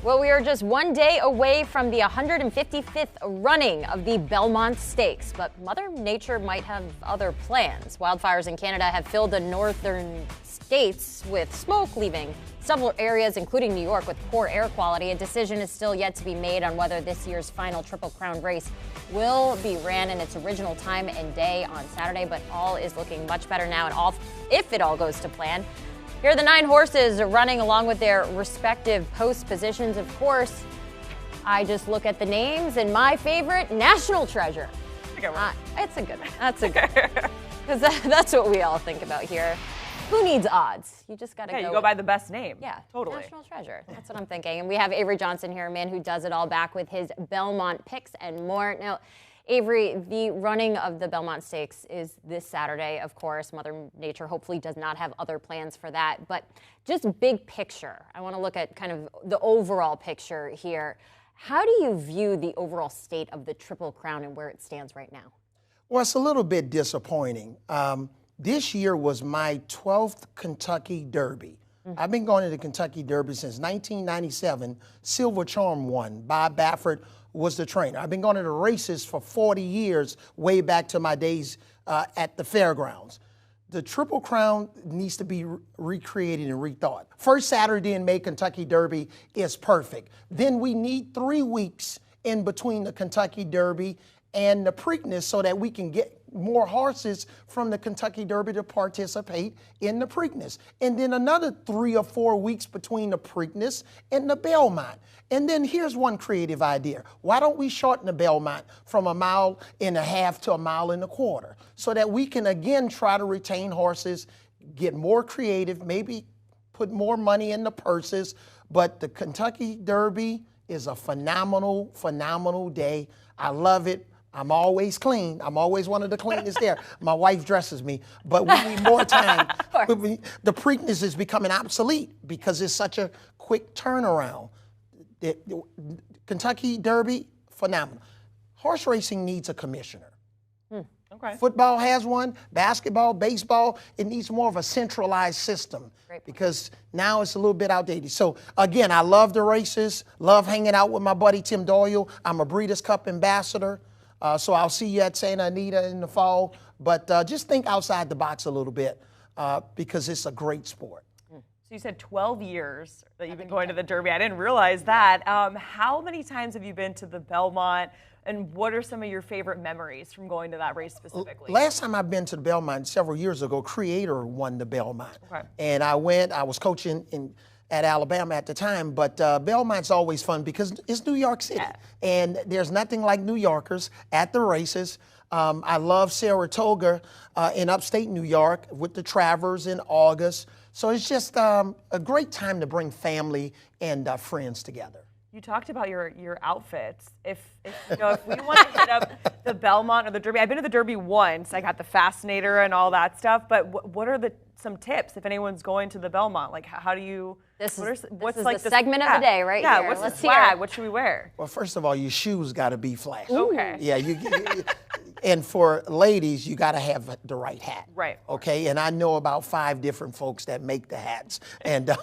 Well, we are just one day away from the 155th running of the Belmont Stakes, but Mother Nature might have other plans. Wildfires in Canada have filled the northern states with smoke, leaving several areas, including New York, with poor air quality. A decision is still yet to be made on whether this year's final Triple Crown race will be ran in its original time and day on Saturday, but all is looking much better now, and all, if it all goes to plan. Here are the 9 horses running along with their respective post positions. Of course, I just look at the names, and my favorite, National Treasure. It's a good one. That's a good one. Because that's what we all think about here. Who needs odds? You just got to go. Yeah, you go by the best name. Yeah, totally. National Treasure. That's what I'm thinking. And we have Avery Johnson here, a man who does it all, back with his Belmont picks and more. Now, Avery, the running of the Belmont Stakes is this Saturday, of course. Mother Nature hopefully does not have other plans for that. But just big picture, I want to look at kind of the overall picture here. How do you view the overall state of the Triple Crown and where it stands right now? Well, it's a little bit disappointing. This year was my 12th Kentucky Derby. I've been going to the Kentucky Derby since 1997. Silver Charm won. Bob Baffert was the trainer. I've been going to the races for 40 years, way back to my days at the fairgrounds. The Triple Crown needs to be recreated and rethought. First Saturday in May, Kentucky Derby is perfect. Then we need 3 weeks in between the Kentucky Derby and the Preakness so that we can get more horses from the Kentucky Derby to participate in the Preakness. And then another 3 or 4 weeks between the Preakness and the Belmont. And then here's one creative idea. Why don't we shorten the Belmont from 1.5 miles to 1.25 miles so that we can again try to retain horses, get more creative, maybe put more money in the purses. But the Kentucky Derby is a phenomenal, phenomenal day. I love it. I'm always clean. I'm always one of the cleanest there. My wife dresses me, but we need more time. The Preakness is becoming obsolete because it's such a quick turnaround. The Kentucky Derby, phenomenal. Horse racing needs a commissioner. Okay. Football has one, basketball, baseball, it needs more of a centralized system because now it's a little bit outdated. So again, I love the races, love hanging out with my buddy Tim Doyle. I'm a Breeders' Cup ambassador. So I'll see you at Santa Anita in the fall. But just think outside the box a little bit because it's a great sport. So you said 12 years that you've been going to the Derby. I didn't realize that. How many times have you been to the Belmont, and what are some of your favorite memories from going to that race specifically? Last time I've been to the Belmont, several years ago, Creator won the Belmont. Okay. And I was coaching at Alabama at the time, but Belmont's always fun because it's New York City. Yeah. And there's nothing like New Yorkers at the races. I love Saratoga in upstate New York with the Travers in August. So it's just a great time to bring family and friends together. You talked about your outfits. If we want to hit up the Belmont or the Derby, I've been to the Derby once. I got the Fascinator and all that stuff. But what are some tips if anyone's going to the Belmont? Like, how do you? What's like the segment of the day, right? Yeah. Here. What's the swag? What should we wear? Well, first of all, your shoes got to be flashy. Okay. Yeah. And for ladies, you got to have the right hat. Right. Okay. And I know about 5 different folks that make the hats, and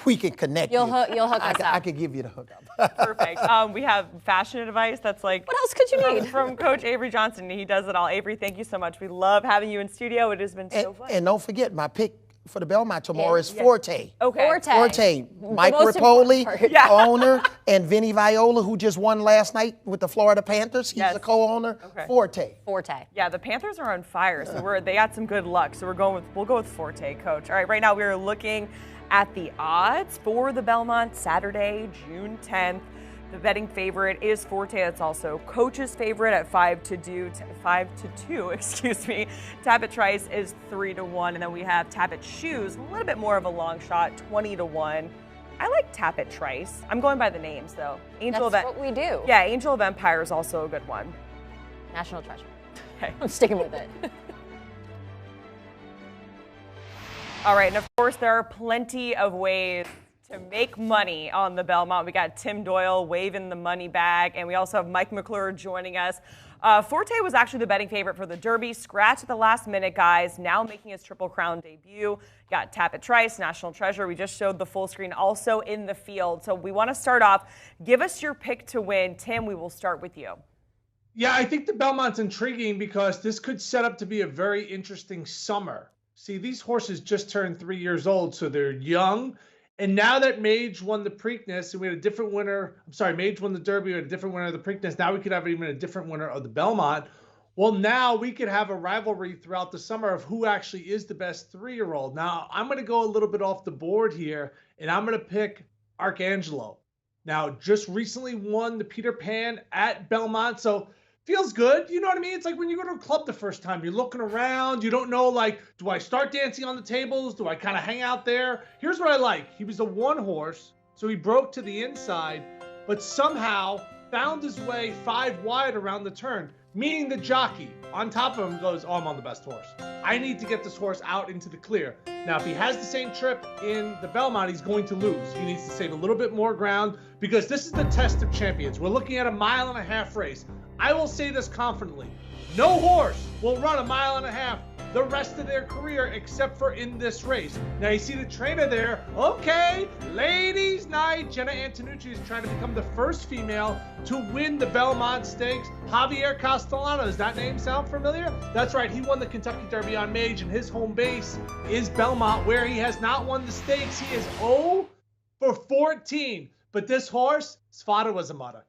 we can connect. You'll hook us up. I could give you the hookup. Perfect. We have fashion advice. That's like. What else could you need? From Coach Avery Johnson. He does it all. Avery, thank you so much. We love having you in studio. It has been so fun. And don't forget, my pick for the Belmont tomorrow is Forte. Okay. Forte. Mike Rapoli, owner, and Vinny Viola, who just won last night with the Florida Panthers. He's the co-owner. Okay. Forte. Yeah, the Panthers are on fire, so they got some good luck. So we'll go with Forte, Coach. All right, right now we are looking at the odds for the Belmont Saturday, June 10th. The betting favorite is Forte. That's also Coach's favorite at 5-2. Excuse me. Tappet Trice is 3-1, and then we have Tappet Shoes, a little bit more of a long shot, 20-1. I like Tappet Trice. I'm going by the names though. That's what we do. Yeah, Angel of Empire is also a good one. National Treasure. Okay. I'm sticking with it. All right, and of course there are plenty of ways to make money on the Belmont. We got Tim Doyle waving the money bag, and we also have Mike McClure joining us. Forte was actually the betting favorite for the Derby. Scratch at the last minute, guys. Now making his Triple Crown debut. Got Tap It Trice, National Treasure. We just showed the full screen also in the field. So we want to start off. Give us your pick to win. Tim, we will start with you. Yeah, I think the Belmont's intriguing because this could set up to be a very interesting summer. See, these horses just turned 3 years old, so they're young. And now that Mage won the Preakness and we had a different winner, Mage won the Derby, we had a different winner of the Preakness. Now we could have even a different winner of the Belmont. Well, now we could have a rivalry throughout the summer of who actually is the best 3-year-old. Now, I'm going to go a little bit off the board here, and I'm going to pick Arcangelo. Now, just recently won the Peter Pan at Belmont, so feels good. You know what I mean? It's like when you go to a club the first time, you're looking around. You don't know, like, do I start dancing on the tables? Do I kind of hang out there? Here's what I like. He was a one horse, so he broke to the inside, but somehow found his way 5 wide around the turn, meaning the jockey on top of him goes, oh, I'm on the best horse. I need to get this horse out into the clear. Now, if he has the same trip in the Belmont, he's going to lose. He needs to save a little bit more ground because this is the test of champions. We're looking at a 1.5 mile race. I will say this confidently. No horse will run a 1.5 miles the rest of their career except for in this race. Now you see the trainer there. Okay, ladies' night. Jenna Antonucci is trying to become the first female to win the Belmont Stakes. Javier Castellano, does that name sound familiar? That's right, he won the Kentucky Derby on Mage, and his home base is Belmont, where he has not won the stakes. He is 0 for 14. But this horse, his father was a mutter.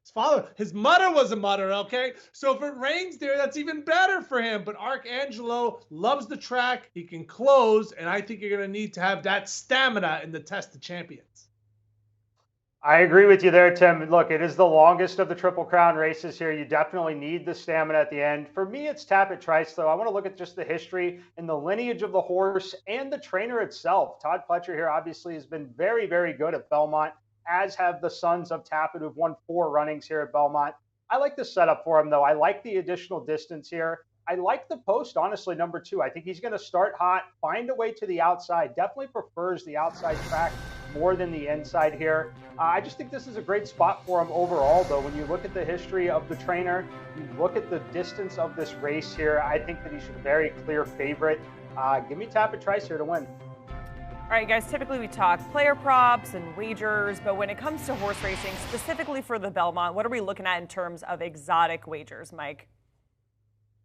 His mother was a mutter, okay? So if it rains there, that's even better for him. But Arcangelo loves the track. He can close, and I think you're going to need to have that stamina in the test of champions. I agree with you there, Tim. Look, it is the longest of the Triple Crown races here. You definitely need the stamina at the end. For me, it's Tap It Trice, though. I want to look at just the history and the lineage of the horse and the trainer itself. Todd Pletcher here obviously has been very, very good at Belmont, as have the sons of Tap It, who've won 4 runnings here at Belmont. I like the setup for him, though. I like the additional distance here. I like the post, honestly, number 2. I think he's going to start hot, find a way to the outside. Definitely prefers the outside track more than the inside here. I just think this is a great spot for him overall, though. When you look at the history of the trainer, you look at the distance of this race here, I think that he's a very clear favorite. Give me Tap It Trice here to win. All right, guys, typically we talk player props and wagers, but when it comes to horse racing, specifically for the Belmont, what are we looking at in terms of exotic wagers, Mike?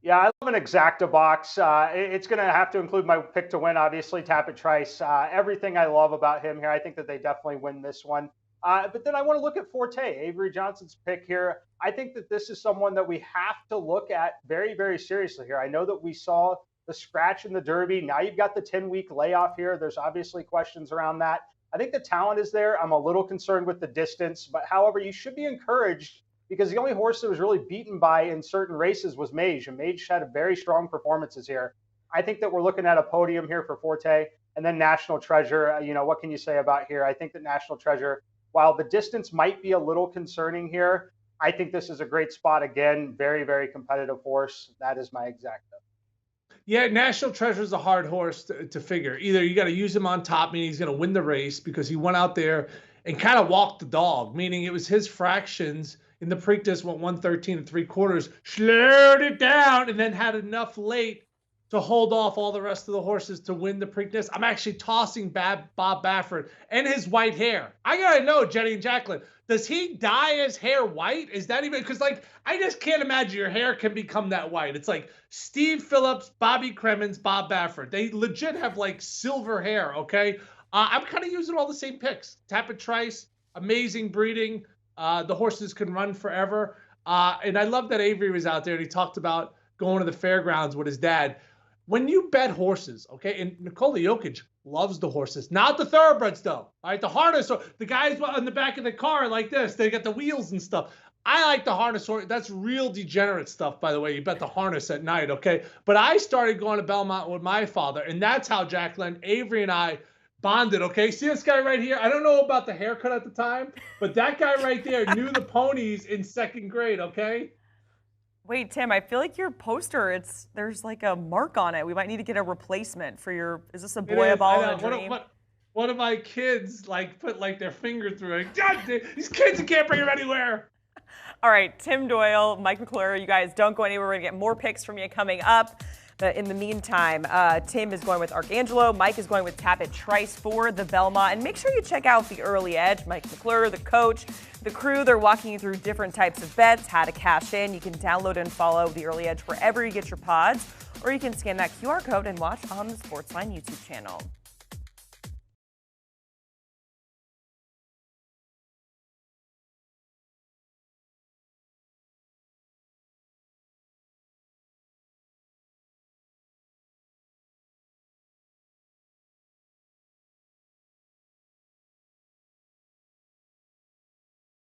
Yeah, I love an exacta box. It's going to have to include my pick to win, obviously, Tap It Trice. Everything I love about him here, I think that they definitely win this one. But then I want to look at Forte, Avery Johnson's pick here. I think that this is someone that we have to look at very, very seriously here. I know that we saw the scratch in the Derby. Now you've got the 10-week layoff here. There's obviously questions around that. I think the talent is there. I'm a little concerned with the distance, but however, you should be encouraged because the only horse that was really beaten by in certain races was Mage, and Mage had a very strong performances here. I think that we're looking at a podium here for Forte, and then National Treasure. What can you say about here? I think that National Treasure, while the distance might be a little concerning here, I think this is a great spot again. Very, very competitive horse. That is my exacta. Yeah, National Treasure is a hard horse to figure. Either you got to use him on top, meaning he's going to win the race because he went out there and kind of walked the dog, meaning it was his fractions in the Preakness, went 113 3/4, slowed it down, and then had enough late to hold off all the rest of the horses to win the Preakness. I'm actually tossing Bob Baffert and his white hair. I got to know, Jenny and Jacqueline, does he dye his hair white? Is that even, because I just can't imagine your hair can become that white. It's like Steve Phillips, Bobby Cremins, Bob Baffert. They legit have silver hair, okay? I'm kind of using all the same picks. Tap It Trice, amazing breeding. The horses can run forever. And I love that Avery was out there and he talked about going to the fairgrounds with his dad. When you bet horses, okay, and Nikola Jokic loves the horses, not the thoroughbreds though, all right, the harness, or the guys on the back of the car like this, they got the wheels and stuff. I like the harness horse. That's real degenerate stuff, by the way. You bet the harness at night, okay? But I started going to Belmont with my father, and that's how Jacqueline, Avery, and I bonded, okay? See this guy right here? I don't know about the haircut at the time, but that guy right there knew the ponies in 2nd grade, okay? Wait, Tim, I feel like your poster, there's like a mark on it. We might need to get a replacement for your, is this a boy, a ball, and a dream? One of my kids put their finger through it. God, these kids, you can't bring them anywhere. All right, Tim Doyle, Mike McClure, you guys don't go anywhere. We're going to get more picks from you coming up. In the meantime, Tim is going with Arcangelo. Mike is going with Tapit Trice for the Belmont. And make sure you check out the Early Edge. Mike McClure, the coach, the crew, they're walking you through different types of bets, how to cash in. You can download and follow the Early Edge wherever you get your pods, or you can scan that QR code and watch on the Sportsline YouTube channel.